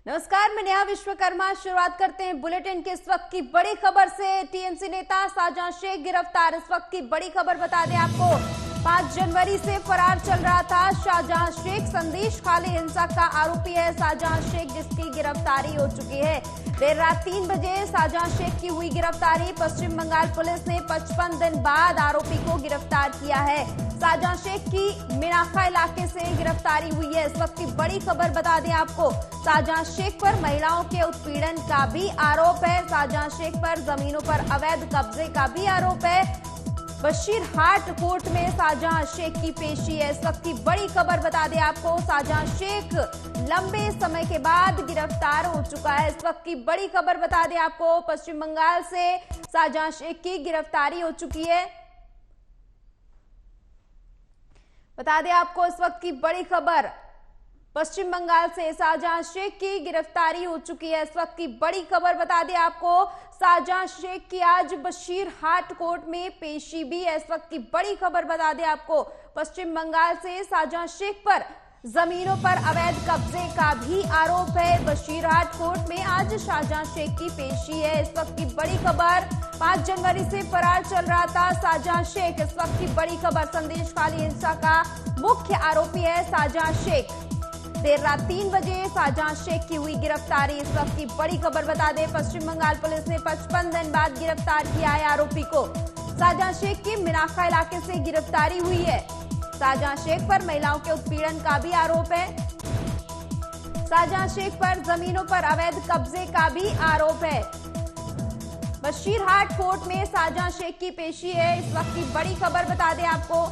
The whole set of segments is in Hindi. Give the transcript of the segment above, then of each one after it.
नमस्कार, मैं नेहा विश्वकर्मा। शुरुआत करते हैं बुलेटिन की इस वक्त की बड़ी खबर से। टीएमसी नेता शाहजहां शेख गिरफ्तार। इस वक्त की बड़ी खबर बता दें आपको, 5 जनवरी से फरार चल रहा था शाहजहां शेख। संदेश खाली हिंसा का आरोपी है शाहजहां शेख, जिसकी गिरफ्तारी हो चुकी है। देर रात 3 बजे शाहजहां शेख की हुई गिरफ्तारी। पश्चिम बंगाल पुलिस ने 55 दिन बाद आरोपी को गिरफ्तार किया है। शाहजहां शेख की मिनाखा इलाके से गिरफ्तारी हुई है। इस वक्त की बड़ी खबर बता दें आपको, शाहजहां शेख पर महिलाओं के उत्पीड़न का भी आरोप है। शाहजहां शेख पर जमीनों पर अवैध कब्जे का भी आरोप है। बशीरहाट कोर्ट में शाहजहां शेख की पेशी है। इस वक्त की बड़ी खबर बता दें आपको, शाहजहां शेख लंबे समय के बाद गिरफ्तार हो चुका है। इस वक्त की बड़ी खबर बता दें आपको, पश्चिम बंगाल से शाहजहां शेख की गिरफ्तारी हो चुकी है। बता दें आपको इस वक्त की बड़ी खबर, पश्चिम बंगाल से शाहजहां शेख की गिरफ्तारी हो चुकी है। इस वक्त की बड़ी खबर बता दें आपको, शाहजहां शेख की आज बशीरहाट कोर्ट में पेशी भी है। इस वक्त की बड़ी खबर बता दें आपको, पश्चिम बंगाल से शाहजहां शेख पर जमीनों पर अवैध कब्जे का भी आरोप है। बशीरहाट कोर्ट में आज शाहजहां शेख की पेशी है। इस वक्त की बड़ी खबर, 5 जनवरी से फरार चल रहा था शाहजहां शेख। इस वक्त की बड़ी खबर, संदेश खाली हिंसा का मुख्य आरोपी है शाहजहां शेख। देर रात 3 बजे शाहजहां शेख की हुई गिरफ्तारी। इस वक्त की बड़ी खबर बता दें, पश्चिम बंगाल पुलिस ने 55 दिन बाद गिरफ्तार किया है आरोपी को। शाहजहां शेख की मिनाखा इलाके से गिरफ्तारी हुई है। शाहजहां शेख पर महिलाओं के उत्पीड़न का भी आरोप है। शाहजहां शेख पर जमीनों पर अवैध कब्जे का भी आरोप है। बशीरहाट कोर्ट में शाहजहां शेख की पेशी है। इस वक्त की बड़ी खबर बता दें आपको,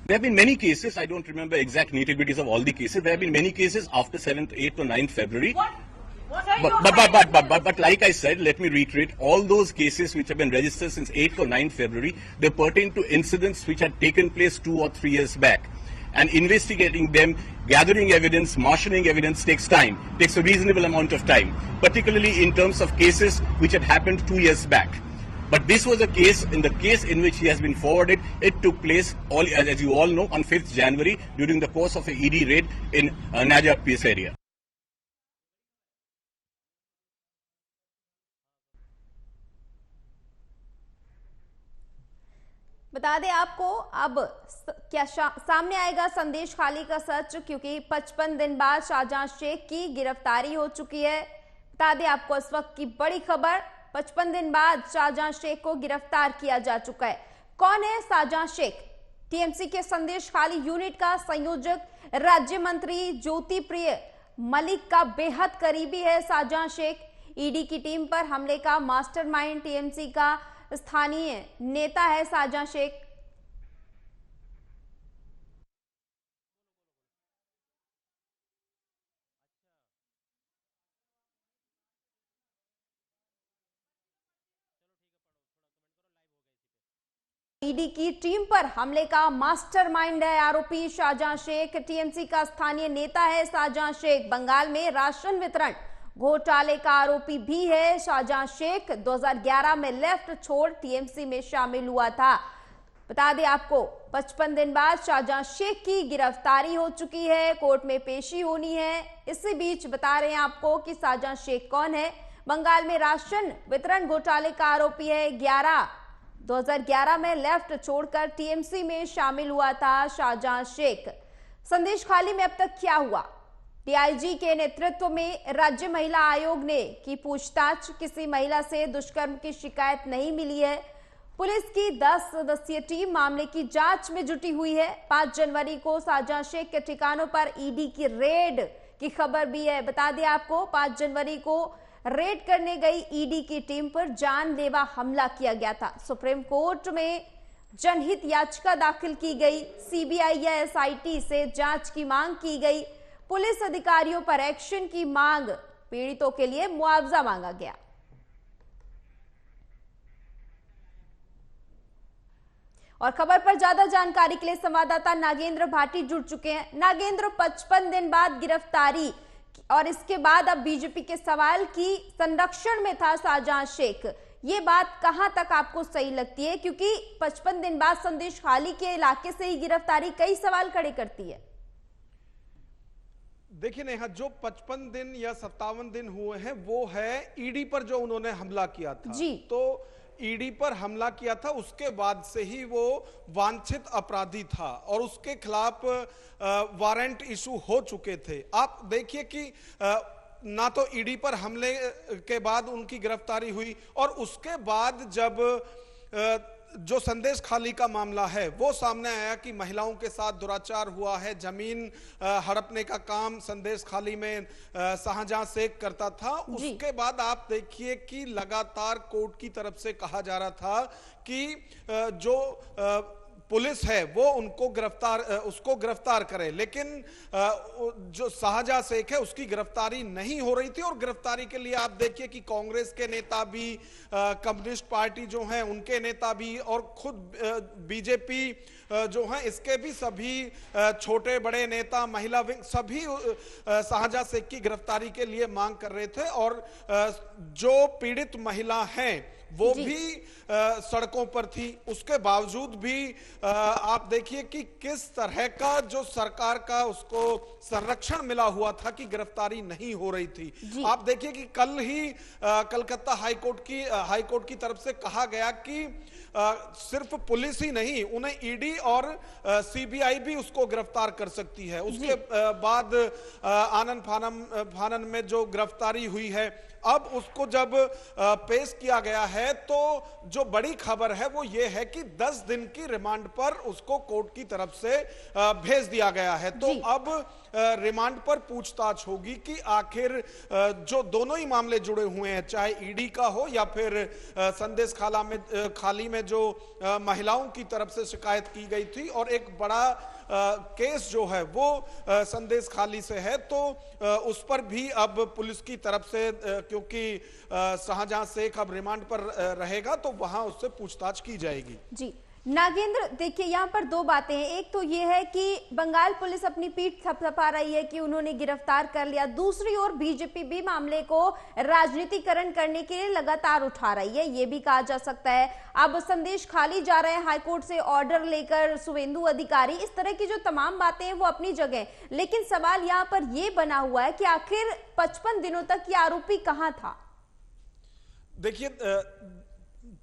There have been many cases. I don't remember exact nitty-gritties of all the cases. There have been many cases after 7th, 8th, or 9th February. What are you But like I said, let me reiterate, all those cases which have been registered since 8th or 9th February, they pertain to incidents which had taken place 2 or 3 years back. And investigating them, gathering evidence, marshalling evidence takes time, takes a reasonable amount of time, particularly in terms of cases which had happened 2 years back. But this was a case, in the case in which he has been forwarded, it took place, as you all know, on 5th January during the course of a ED raid in Najaf PS area. बता दें आपको, अब क्या सामने आएगा संदेश खाली का सच, क्योंकि 55 दिन बाद शाहजहां शेख की गिरफ्तारी हो चुकी है। बता दें आपको इस वक्त की बड़ी खबर, 55 दिन बाद शाहजहां शेख को गिरफ्तार किया जा चुका है। कौन है शाहजहां शेख? टीएमसी के संदेश खाली यूनिट का संयोजक, राज्य मंत्री ज्योति प्रिय मलिक का बेहद करीबी है शाहजहां शेख। ईडी की टीम पर हमले का मास्टरमाइंड टीएमसी का स्थानीय नेता है शाहजहां शेख। ईडी की टीम पर हमले का मास्टरमाइंड है आरोपी शाहजहां शेख। टीएमसी का स्थानीय नेता है शाहजहां शेख। बंगाल में राशन वितरण घोटाले का आरोपी भी है शाहजहां शेख। 2011 में लेफ्ट छोड़ टीएमसी में शामिल हुआ था। बता दें आपको, 55 दिन बाद शाहजहां शेख की गिरफ्तारी हो चुकी है, कोर्ट में पेशी होनी है। इसी बीच बता रहे हैं आपको कि शाहजहां शेख कौन है। बंगाल में राशन वितरण घोटाले का आरोपी है। 2011 में लेफ्ट छोड़कर टीएमसी में शामिल हुआ था शाहजहां शेख। संदेश खाली में अब तक क्या हुआ? डीआईजी के नेतृत्व में राज्य महिला आयोग ने की पूछताछ। किसी महिला से दुष्कर्म की शिकायत नहीं मिली है। पुलिस की 10 सदस्यीय टीम मामले की जांच में जुटी हुई है। 5 जनवरी को शाहजहां शेख के ठिकानों पर ईडी की रेड की खबर भी है। बता दें आपको, 5 जनवरी को रेड करने गई ईडी की टीम पर जानलेवा हमला किया गया था। सुप्रीम कोर्ट में जनहित याचिका दाखिल की गई, सीबीआई या एसआईटी से जांच की मांग की गई, पुलिस अधिकारियों पर एक्शन की मांग, पीड़ितों के लिए मुआवजा मांगा गया। और खबर पर ज्यादा जानकारी के लिए संवाददाता नागेंद्र भाटी जुड़ चुके हैं। नागेंद्र, 55 दिन बाद गिरफ्तारी और इसके बाद अब बीजेपी के सवाल की संरक्षण में था शाहजहां शेख, ये बात कहां तक आपको सही लगती है? क्योंकि 55 दिन बाद संदेश खाली के इलाके से ही गिरफ्तारी कई सवाल खड़े करती है। देखिए नेहा, जो 55 दिन या 57 दिन हुए हैं वो है ईडी पर जो उन्होंने हमला किया था जी। तो ईडी पर हमला किया था, उसके बाद से ही वो वांछित अपराधी था और उसके खिलाफ वारंट इशू हो चुके थे। आप देखिए कि ना तो ईडी पर हमले के बाद उनकी गिरफ्तारी हुई और उसके बाद जब जो संदेश खाली का मामला है वो सामने आया कि महिलाओं के साथ दुराचार हुआ है, जमीन हड़पने का काम संदेश खाली में शाहजहां शेख करता था, उसके बाद आप देखिए कि लगातार कोर्ट की तरफ से कहा जा रहा था कि जो पुलिस है वो उसको गिरफ्तार करे, लेकिन जो शाहजहां शेख है उसकी गिरफ्तारी नहीं हो रही थी। और गिरफ्तारी के लिए आप देखिए कि कांग्रेस के नेता भी, कम्युनिस्ट पार्टी जो है उनके नेता भी और खुद बीजेपी जो है इसके भी सभी छोटे बड़े नेता, महिला विंग सभी शाहजहां शेख की गिरफ्तारी के लिए मांग कर रहे थे। और जो पीड़ित महिला हैं वो भी सड़कों पर थी, उसके बावजूद भी आप देखिए कि किस तरह का जो सरकार का उसको संरक्षण मिला हुआ था कि गिरफ्तारी नहीं हो रही थी। आप देखिए कि कल ही कलकत्ता हाईकोर्ट की तरफ से कहा गया कि सिर्फ पुलिस ही नहीं, उन्हें ईडी और सीबीआई भी उसको गिरफ्तार कर सकती है। उसके बाद आनन फानन में जो गिरफ्तारी हुई है, अब उसको जब पेश किया गया है तो जो बड़ी खबर है वो ये है कि 10 दिन की रिमांड पर उसको कोर्ट की तरफ से भेज दिया गया है। तो अब रिमांड पर पूछताछ होगी कि आखिर जो दोनों ही मामले जुड़े हुए हैं, चाहे ईडी का हो या फिर संदेश खाली में जो महिलाओं की तरफ से शिकायत की गई थी और एक बड़ा केस जो है वो संदेश खाली से है, तो उस पर भी अब पुलिस की तरफ से क्योंकि शाहजहां शेख अब रिमांड पर रहेगा तो वहां उससे पूछताछ की जाएगी। जी नागेंद्र, देखिए यहाँ पर दो बातें हैं। एक तो ये है कि बंगाल पुलिस अपनी पीठ थपथपा रही है कि उन्होंने गिरफ्तार कर लिया, दूसरी ओर बीजेपी भी मामले को राजनीतिकरण करने के लिए लगातार उठा रही है, ये भी कहा जा सकता है। अब संदेश खाली जा रहे हैं हाईकोर्ट से ऑर्डर लेकर शुभेंदु अधिकारी, इस तरह की जो तमाम बातें हैं वो अपनी जगह, लेकिन सवाल यहाँ पर यह बना हुआ है कि आखिर 55 दिनों तक ये आरोपी कहां था? देखिए,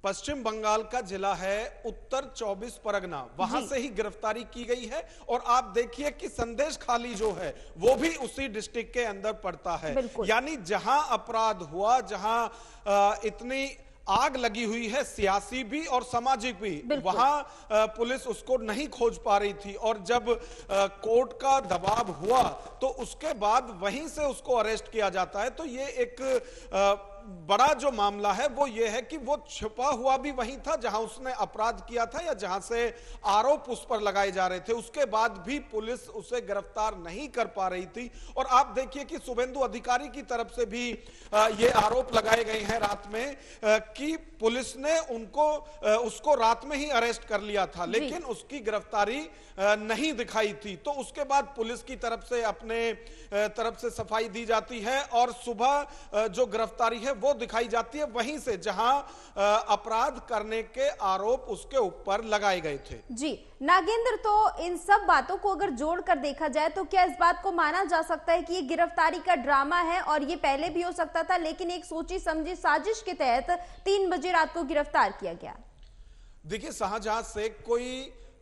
पश्चिम बंगाल का जिला है उत्तर 24 परगना, वहां से ही गिरफ्तारी की गई है। और आप देखिए कि संदेश खाली जो है वो भी उसी डिस्ट्रिक्ट के अंदर पड़ता है, यानी जहां अपराध हुआ, जहां इतनी आग लगी हुई है, सियासी भी और सामाजिक भी, वहां पुलिस उसको नहीं खोज पा रही थी। और जब कोर्ट का दबाव हुआ तो उसके बाद वहीं से उसको अरेस्ट किया जाता है। तो ये एक बड़ा जो मामला है वो ये है कि वो छुपा हुआ भी वहीं था जहां उसने अपराध किया था या जहां से आरोप उस पर लगाए जा रहे थे, उसके बाद भी पुलिस उसे गिरफ्तार नहीं कर पा रही थी। और आप देखिए कि शुभेंदु अधिकारी की तरफ से भी ये आरोप लगाए गए हैं रात में कि पुलिस ने उसको रात में ही अरेस्ट कर लिया था, लेकिन उसकी गिरफ्तारी नहीं दिखाई थी। तो उसके बाद पुलिस की तरफ से अपने तरफ से सफाई दी जाती है और सुबह जो गिरफ्तारी है वो दिखाई जाती है वहीं से जहां अपराध करने के आरोप उसके ऊपर लगाए गए थे। जी नागेंद्र, तो इन सब बातों को अगर जोड़कर देखा जाए तो क्या इस बात को माना जा सकता है कि ये गिरफ्तारी का ड्रामा है और ये पहले भी हो सकता था, लेकिन एक सोची समझी साजिश के तहत 3 बजे रात को गिरफ्तार किया गया? देखिए, शाहजहां शेख कोई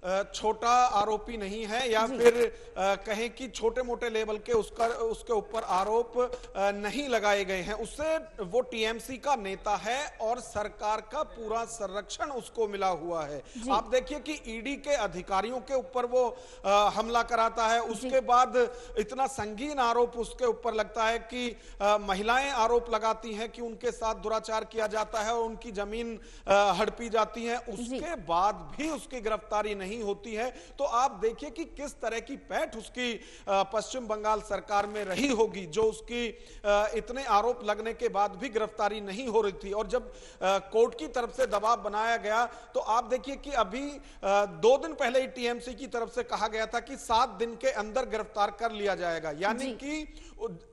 छोटा आरोपी नहीं है या फिर कहें कि छोटे मोटे लेवल के उसके ऊपर आरोप नहीं लगाए गए हैं। उससे वो टीएमसी का नेता है और सरकार का पूरा संरक्षण उसको मिला हुआ है। आप देखिए कि ईडी के अधिकारियों के ऊपर वो हमला कराता है, उसके बाद इतना संगीन आरोप उसके ऊपर लगता है कि महिलाएं आरोप लगाती हैं कि उनके साथ दुराचार किया जाता है और उनकी जमीन हड़पी जाती है, उसके बाद भी उसकी गिरफ्तारी नहीं होती है। तो आप देखिए कि किस तरह की पैठ उसकी पश्चिम बंगाल सरकार में रही होगी, जो उसकी इतने आरोप लगने के बाद भी गिरफ्तारी नहीं हो रही थी। और जब कोर्ट की तरफ से दबाव बनाया गया तो आप देखिए कि अभी 2 दिन पहले ही टीएमसी की तरफ से कहा गया था कि 7 दिन के अंदर गिरफ्तार कर लिया जाएगा, यानी कि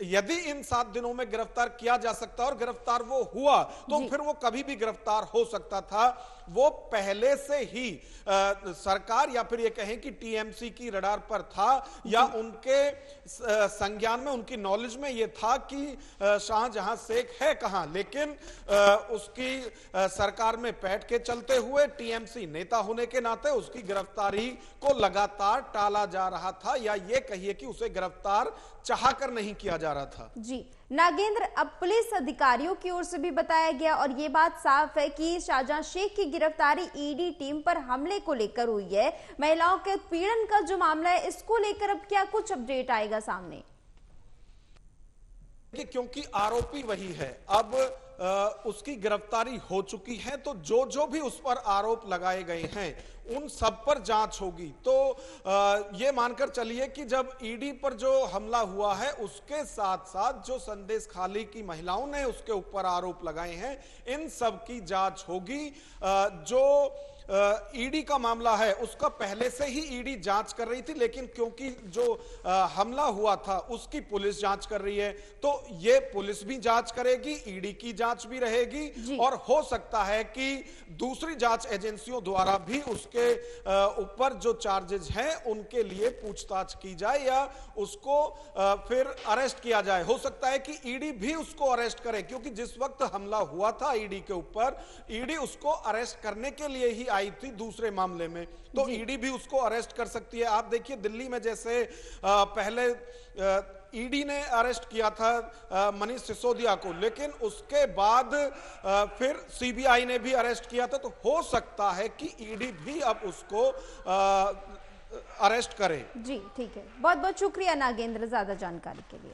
यदि इन 7 दिनों में गिरफ्तार किया जा सकता और गिरफ्तार वो हुआ तो फिर वो कभी भी गिरफ्तार हो सकता था। वो पहले से ही सरकार या फिर ये कहें कि टीएमसी की रडार पर था या उनके संज्ञान में, उनकी नॉलेज में ये था कि शाहजहां शेख है कहां, लेकिन उसकी सरकार में पैठ के चलते हुए टीएमसी नेता होने के नाते उसकी गिरफ्तारी को लगातार टाला जा रहा था, या ये कहिए कि उसे गिरफ्तार चाहकर नहीं किया जा रहा था। जी नागेंद्र, अब पुलिस अधिकारियों की ओर से भी बताया गया और ये बात साफ है कि शाहजहां शेख की गिरफ्तारी ईडी टीम पर हमले को लेकर हुई है। महिलाओं के उत्पीड़न का जो मामला है, इसको लेकर अब क्या कुछ अपडेट आएगा सामने? क्योंकि आरोपी वही है, अब उसकी गिरफ्तारी हो चुकी है, तो जो भी उस पर आरोप लगाए गए हैं उन सब पर जांच होगी। तो ये मानकर चलिए कि जब ईडी पर जो हमला हुआ है उसके साथ साथ जो संदेश खाली की महिलाओं ने उसके ऊपर आरोप लगाए हैं, इन सब की जांच होगी। जो ईडी का मामला है उसका पहले से ही ईडी जांच कर रही थी, लेकिन क्योंकि जो हमला हुआ था उसकी पुलिस जांच कर रही है, तो ये पुलिस भी जांच करेगी, ईडी की जांच भी रहेगी और हो सकता है कि दूसरी जांच एजेंसियों द्वारा भी उसके ऊपर जो चार्जेस हैं उनके लिए पूछताछ की जाए या उसको फिर अरेस्ट किया जाए। हो सकता है कि ईडी भी उसको अरेस्ट करे, क्योंकि जिस वक्त हमला हुआ था ईडी के ऊपर, ईडी उसको अरेस्ट करने के लिए ही आई थी दूसरे मामले में, तो ईडी भी उसको अरेस्ट कर सकती है। आप देखिए दिल्ली में जैसे पहले ईडी ने अरेस्ट किया था मनीष सिसोदिया को, लेकिन उसके बाद फिर सीबीआई ने भी अरेस्ट किया था, तो हो सकता है कि ईडी भी अब उसको अरेस्ट करे। जी ठीक है, बहुत बहुत शुक्रिया नागेंद्र ज्यादा जानकारी के लिए।